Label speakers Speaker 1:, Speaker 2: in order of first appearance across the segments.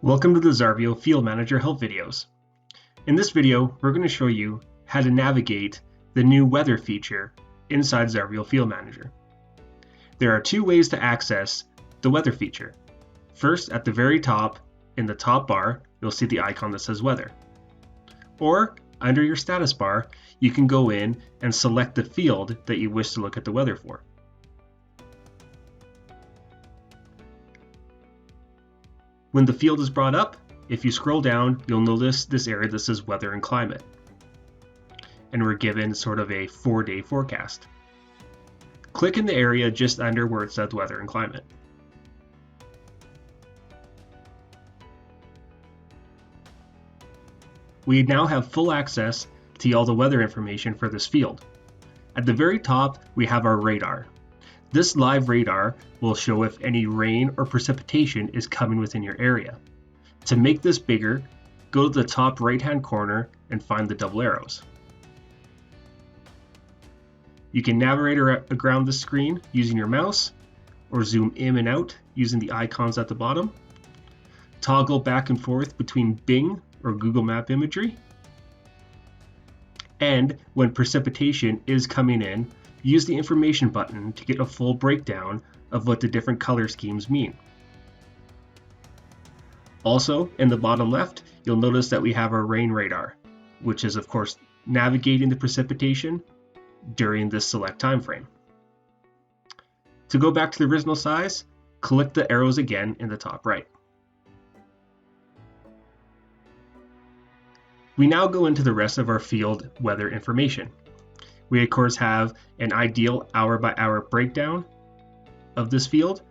Speaker 1: Welcome to the xarvio Field Manager help videos. In this video, we're going to show you how to navigate the new weather feature inside xarvio Field Manager. There are two ways to access the weather feature. First, at the very top, in the top bar, you'll see the icon that says weather. Or, under your status bar, you can go in and select the field that you wish to look at the weather for. When the field is brought up, if you scroll down, you'll notice this area that says weather and climate. And we're given sort of a 4-day forecast. Click in the area just under where it says weather and climate. We now have full access to all the weather information for this field. At the very top, we have our radar. This live radar will show if any rain or precipitation is coming within your area. To make this bigger, go to the top right-hand corner and find the double arrows. You can navigate around the screen using your mouse, or zoom in and out using the icons at the bottom. Toggle back and forth between Bing or Google Map imagery. And when precipitation is coming in, use the information button to get a full breakdown of what the different color schemes mean. Also, in the bottom left, you'll notice that we have our rain radar, which is of course navigating the precipitation during this select time frame. To go back to the original size, click the arrows again in the top right. We now go into the rest of our field weather information. We of course have an ideal hour-by-hour breakdown of this field,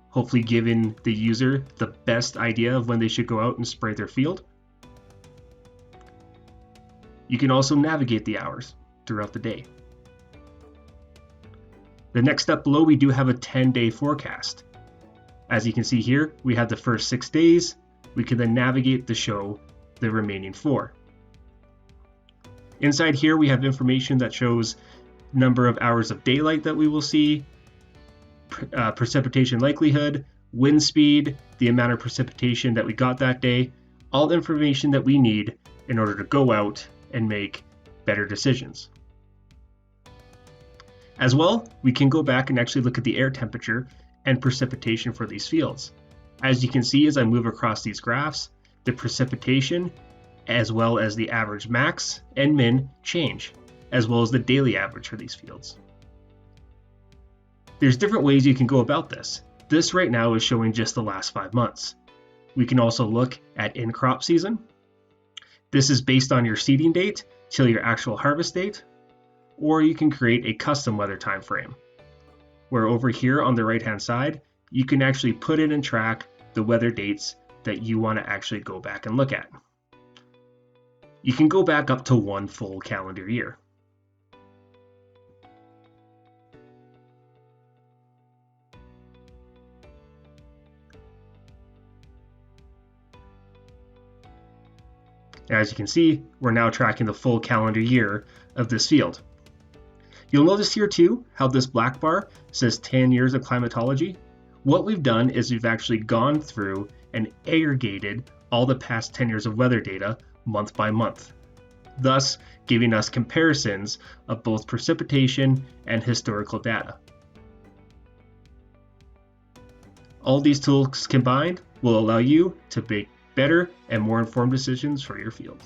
Speaker 1: hopefully giving the user the best idea of when they should go out and spray their field. You can also navigate the hours throughout the day. The next step below, we do have a 10-day forecast. As you can see here, we have the first 6 days. We can then navigate to show the remaining 4. Inside here, we have information that shows number of hours of daylight that we will see, precipitation likelihood, wind speed, the amount of precipitation that we got that day, all the information that we need in order to go out and make better decisions. As well, we can go back and actually look at the air temperature and precipitation for these fields. As you can see, as I move across these graphs, the precipitation as well as the average max and min change, as well as the daily average for these fields. There's different ways you can go about this. This right now is showing just the last 5 months. We can also look at in crop season. This is based on your seeding date till your actual harvest date, or you can create a custom weather time frame, where over here on the right hand side, you can actually put in and track the weather dates that you want to actually go back and look at. You can go back up to 1 full calendar year. As you can see, we're now tracking the full calendar year of this field. You'll notice here too how this black bar says 10 years of climatology. What we've done is we've actually gone through and aggregated all the past 10 years of weather data month by month, thus giving us comparisons of both precipitation and historical data. All these tools combined will allow you to make better and more informed decisions for your field.